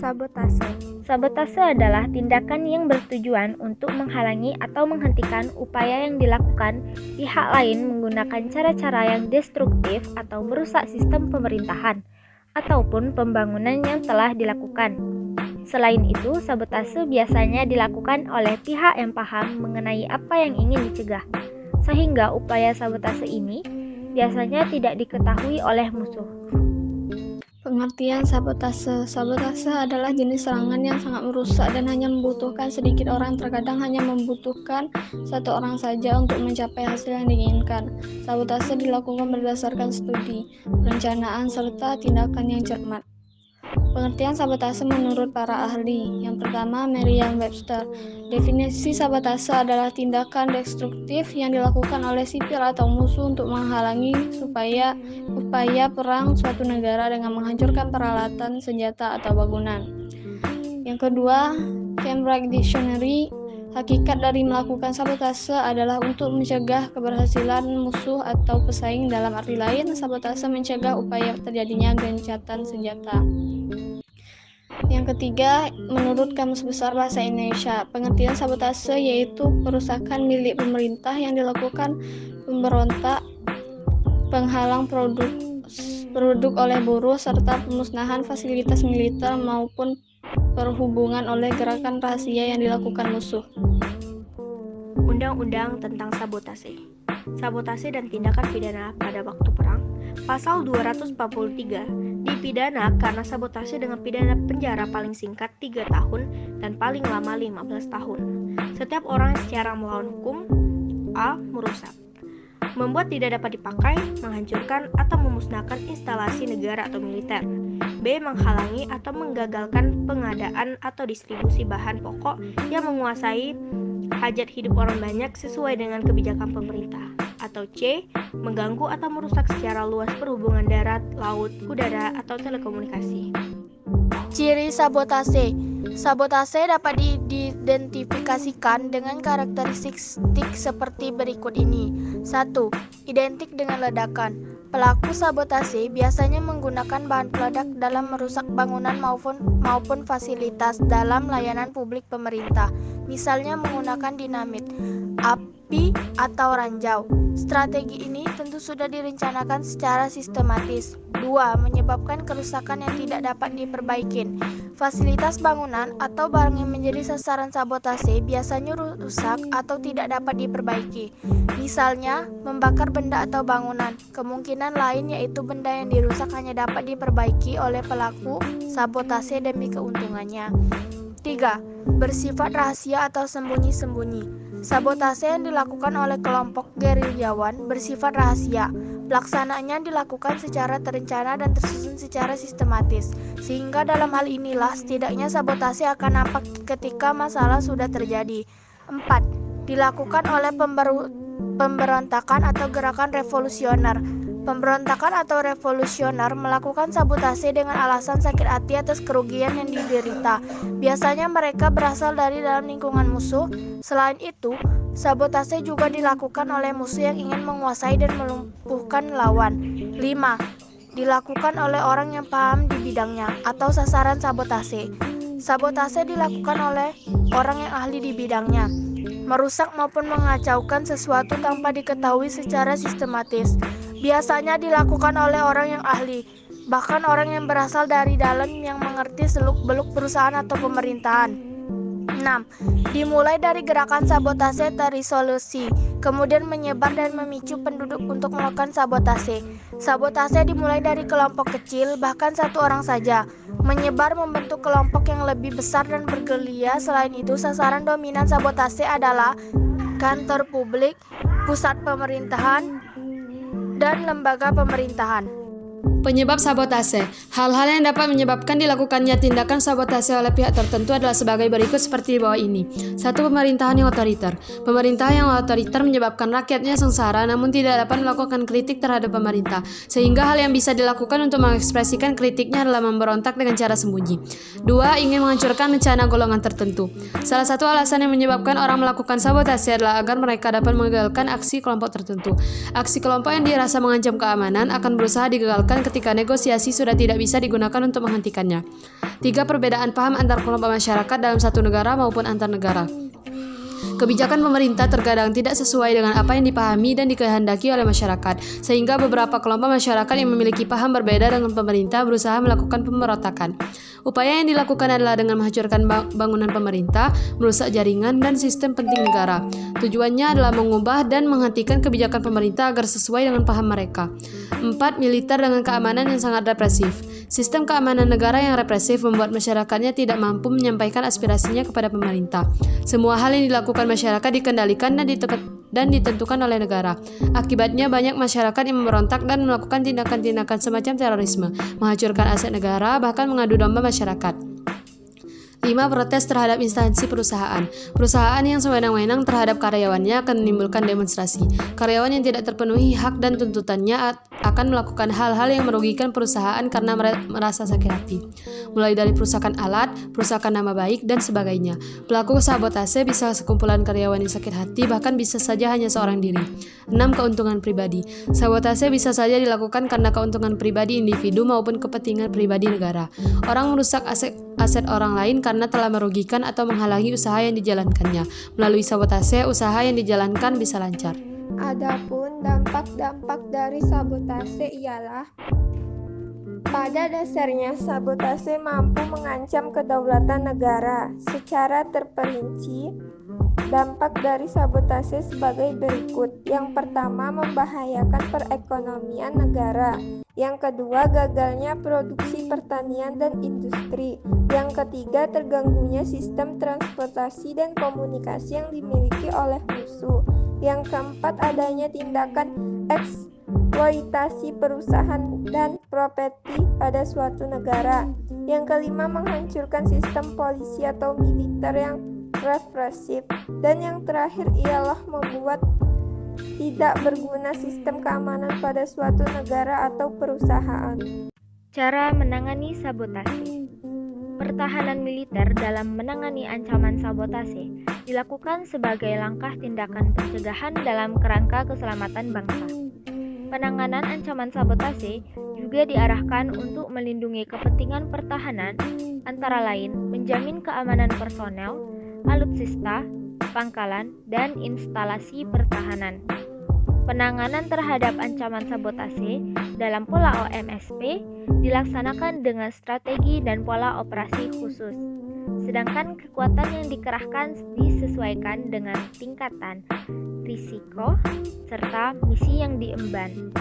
Sabotase. Sabotase adalah tindakan yang bertujuan untuk menghalangi atau menghentikan upaya yang dilakukan pihak lain menggunakan cara-cara yang destruktif atau merusak sistem pemerintahan ataupun pembangunan yang telah dilakukan. Selain itu, sabotase biasanya dilakukan oleh pihak yang paham mengenai apa yang ingin dicegah, sehingga upaya sabotase ini biasanya tidak diketahui oleh musuh. Pengertian sabotase. Sabotase adalah jenis serangan yang sangat merusak dan hanya membutuhkan sedikit orang, terkadang hanya membutuhkan satu orang saja untuk mencapai hasil yang diinginkan. Sabotase dilakukan berdasarkan studi, perencanaan, serta tindakan yang cermat. Pengertian sabotase menurut para ahli. Yang pertama, Merriam-Webster. Definisi sabotase adalah tindakan destruktif yang dilakukan oleh sipil atau musuh untuk menghalangi upaya perang suatu negara dengan menghancurkan peralatan, senjata, atau bangunan. Yang kedua, Cambridge Dictionary. Hakikat dari melakukan sabotase adalah untuk mencegah keberhasilan musuh atau pesaing. Dalam arti lain, sabotase mencegah upaya terjadinya gencatan senjata. Yang ketiga, menurut Kamus Besar Bahasa Indonesia, pengertian sabotase yaitu perusakan milik pemerintah yang dilakukan pemberontak, penghalang produk oleh buruh, serta pemusnahan fasilitas militer maupun perhubungan oleh gerakan rahasia yang dilakukan musuh. Undang-Undang tentang Sabotase. Sabotase dan tindakan pidana pada waktu perang. Pasal 243 dipidana karena sabotase dengan pidana penjara paling singkat 3 tahun dan paling lama 15 tahun. Setiap orang secara melawan hukum: A. Merusak, membuat tidak dapat dipakai, menghancurkan atau memusnahkan instalasi negara atau militer. B. Menghalangi atau menggagalkan pengadaan atau distribusi bahan pokok yang menguasai hajat hidup orang banyak sesuai dengan kebijakan pemerintah. Atau C. Mengganggu atau merusak secara luas perhubungan darat, laut, udara, atau telekomunikasi. Ciri sabotase. Sabotase dapat diidentifikasikan dengan karakteristik seperti berikut ini. 1. Identik dengan ledakan. Pelaku sabotase biasanya menggunakan bahan peledak dalam merusak bangunan maupun fasilitas dalam layanan publik pemerintah, misalnya menggunakan dinamit, api, atau ranjau. Strategi ini tentu sudah direncanakan secara sistematis. 2. Menyebabkan kerusakan yang tidak dapat diperbaiki. Fasilitas bangunan atau barang yang menjadi sasaran sabotase biasanya rusak atau tidak dapat diperbaiki. Misalnya, membakar benda atau bangunan. Kemungkinan lain yaitu benda yang dirusak hanya dapat diperbaiki oleh pelaku sabotase demi keuntungannya. 3. Bersifat rahasia atau sembunyi-sembunyi. Sabotase yang dilakukan oleh kelompok gerilyawan bersifat rahasia. Pelaksanaannya dilakukan secara terencana dan tersusun secara sistematis, sehingga dalam hal inilah setidaknya sabotase akan nampak ketika masalah sudah terjadi. 4. Dilakukan oleh pemberontakan atau gerakan revolusioner. Pemberontakan atau revolusioner melakukan sabotase dengan alasan sakit hati atas kerugian yang diderita. Biasanya mereka berasal dari dalam lingkungan musuh. Selain itu, sabotase juga dilakukan oleh musuh yang ingin menguasai dan melumpuhkan lawan. 5. Dilakukan oleh orang yang paham di bidangnya atau sasaran sabotase. Sabotase dilakukan oleh orang yang ahli di bidangnya, merusak maupun mengacaukan sesuatu tanpa diketahui secara sistematis. Biasanya dilakukan oleh orang yang ahli, bahkan orang yang berasal dari dalam yang mengerti seluk-beluk perusahaan atau pemerintahan. 6. Dimulai dari gerakan sabotase terisolasi, kemudian menyebar dan memicu penduduk untuk melakukan sabotase. Sabotase dimulai dari kelompok kecil, bahkan satu orang saja, menyebar membentuk kelompok yang lebih besar dan bergerilya. Selain itu, sasaran dominan sabotase adalah kantor publik, pusat pemerintahan, dan lembaga pemerintahan. Penyebab sabotase. Hal-hal yang dapat menyebabkan dilakukannya tindakan sabotase oleh pihak tertentu adalah sebagai berikut seperti di bawah ini. 1. Pemerintahan yang otoriter. Pemerintahan yang otoriter menyebabkan rakyatnya sengsara namun tidak dapat melakukan kritik terhadap pemerintah, sehingga hal yang bisa dilakukan untuk mengekspresikan kritiknya adalah memberontak dengan cara sembunyi. 2. Ingin menghancurkan rencana golongan tertentu. Salah satu alasan yang menyebabkan orang melakukan sabotase adalah agar mereka dapat menggagalkan aksi kelompok tertentu. Aksi kelompok yang dirasa mengancam keamanan akan berusaha digagalkan digunakan ketika negosiasi sudah tidak bisa digunakan untuk menghentikannya. 3. Perbedaan paham antar kelompok masyarakat dalam satu negara maupun antar negara. Kebijakan pemerintah terkadang tidak sesuai dengan apa yang dipahami dan dikehendaki oleh masyarakat, sehingga beberapa kelompok masyarakat yang memiliki paham berbeda dengan pemerintah berusaha melakukan pemberontakan. Upaya yang dilakukan adalah dengan menghancurkan bangunan pemerintah, merusak jaringan dan sistem penting negara. Tujuannya adalah mengubah dan menghentikan kebijakan pemerintah agar sesuai dengan paham mereka. 4. Militer dengan keamanan yang sangat represif. Sistem keamanan negara yang represif membuat masyarakatnya tidak mampu menyampaikan aspirasinya kepada pemerintah. Semua hal yang dilakukan masyarakat dikendalikan dan ditentukan oleh negara. Akibatnya banyak masyarakat yang memberontak dan melakukan tindakan-tindakan semacam terorisme, menghancurkan aset negara, bahkan mengadu domba masyarakat. 5. Protes terhadap instansi perusahaan. Perusahaan yang sewenang-wenang terhadap karyawannya akan menimbulkan demonstrasi. Karyawan yang tidak terpenuhi hak dan tuntutannya akan melakukan hal-hal yang merugikan perusahaan karena merasa sakit hati. Mulai dari perusakan alat, perusakan nama baik, dan sebagainya. Pelaku sabotase bisa sekumpulan karyawan yang sakit hati, bahkan bisa saja hanya seorang diri. 6. Keuntungan pribadi. Sabotase bisa saja dilakukan karena keuntungan pribadi individu maupun kepentingan pribadi negara. Orang merusak aset orang lain karena telah merugikan atau menghalangi usaha yang dijalankannya. Melalui sabotase, usaha yang dijalankan bisa lancar. Adapun dampak-dampak dari sabotase ialah pada dasarnya sabotase mampu mengancam kedaulatan negara. Secara terperinci, dampak dari sabotase sebagai berikut. Yang pertama, membahayakan perekonomian negara. Yang kedua, gagalnya produksi pertanian dan industri. Yang ketiga, terganggunya sistem transportasi dan komunikasi yang dimiliki oleh musuh. Yang keempat, adanya tindakan eksploitasi perusahaan dan properti pada suatu negara. Yang kelima, menghancurkan sistem polisi atau militer yang represif. Dan yang terakhir ialah membuat tidak berguna sistem keamanan pada suatu negara atau perusahaan. Cara menangani sabotase. Pertahanan militer dalam menangani ancaman sabotase dilakukan sebagai langkah tindakan pencegahan dalam kerangka keselamatan bangsa. Penanganan ancaman sabotase juga diarahkan untuk melindungi kepentingan pertahanan, antara lain menjamin keamanan personel, alutsista, pangkalan, dan instalasi pertahanan. Penanganan terhadap ancaman sabotase dalam pola OMSP dilaksanakan dengan strategi dan pola operasi khusus. Sedangkan kekuatan yang dikerahkan disesuaikan dengan tingkatan risiko serta misi yang diemban.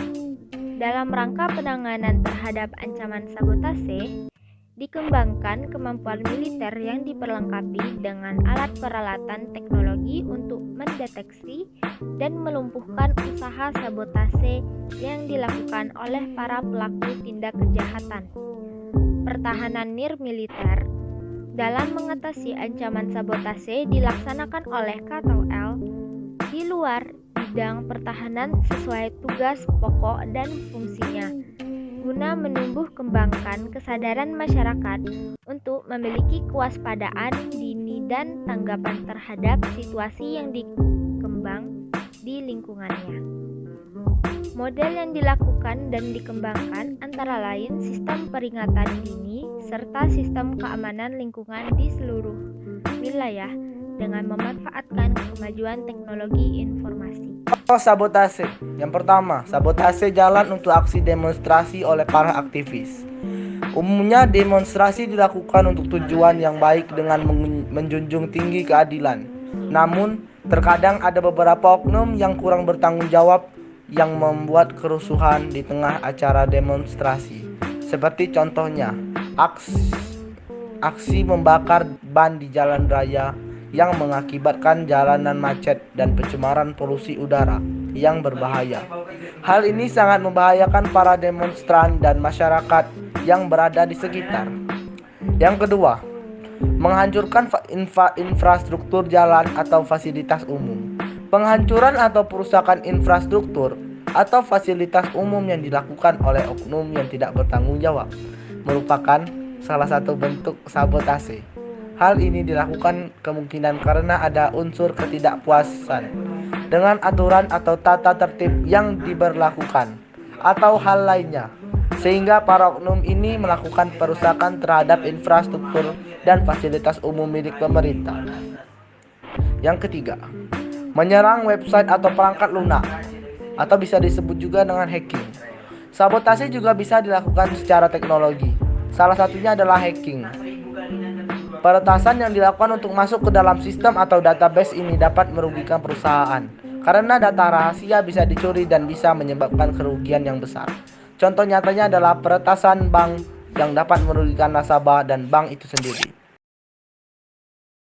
Dalam rangka penanganan terhadap ancaman sabotase, dikembangkan kemampuan militer yang diperlengkapi dengan alat peralatan teknologi untuk mendeteksi dan melumpuhkan usaha sabotase yang dilakukan oleh para pelaku tindak kejahatan. Pertahanan nirmiliter dalam mengatasi ancaman sabotase dilaksanakan oleh KTL di luar bidang pertahanan sesuai tugas pokok dan fungsinya, guna menumbuh kembangkan kesadaran masyarakat untuk memiliki kewaspadaan dini dan tanggapan terhadap situasi yang dikembang di lingkungannya. Model yang dilakukan dan dikembangkan antara lain sistem peringatan dini serta sistem keamanan lingkungan di seluruh wilayah dengan memanfaatkan kemajuan teknologi informasi. Sabotase. Yang pertama, sabotase jalan untuk aksi demonstrasi oleh para aktivis. Umumnya demonstrasi dilakukan untuk tujuan yang baik dengan menjunjung tinggi keadilan. Namun, terkadang ada beberapa oknum yang kurang bertanggung jawab yang membuat kerusuhan di tengah acara demonstrasi. Seperti contohnya, aksi membakar ban di jalan raya yang mengakibatkan jalanan macet dan pencemaran polusi udara yang berbahaya. Hal ini sangat membahayakan para demonstran dan masyarakat yang berada di sekitar. Yang kedua, menghancurkan infrastruktur jalan atau fasilitas umum. Penghancuran atau perusakan infrastruktur atau fasilitas umum yang dilakukan oleh oknum yang tidak bertanggung jawab merupakan salah satu bentuk sabotase. Hal ini dilakukan kemungkinan karena ada unsur ketidakpuasan dengan aturan atau tata tertib yang diberlakukan atau hal lainnya. sehingga para oknum ini melakukan perusakan terhadap infrastruktur dan fasilitas umum milik pemerintah. Yang ketiga, menyerang website atau perangkat lunak, atau bisa disebut juga dengan hacking. Sabotase juga bisa dilakukan secara teknologi. Salah satunya adalah hacking. Peretasan yang dilakukan untuk masuk ke dalam sistem atau database ini dapat merugikan perusahaan, karena data rahasia bisa dicuri dan bisa menyebabkan kerugian yang besar. Contoh nyatanya adalah peretasan bank yang dapat merugikan nasabah dan bank itu sendiri.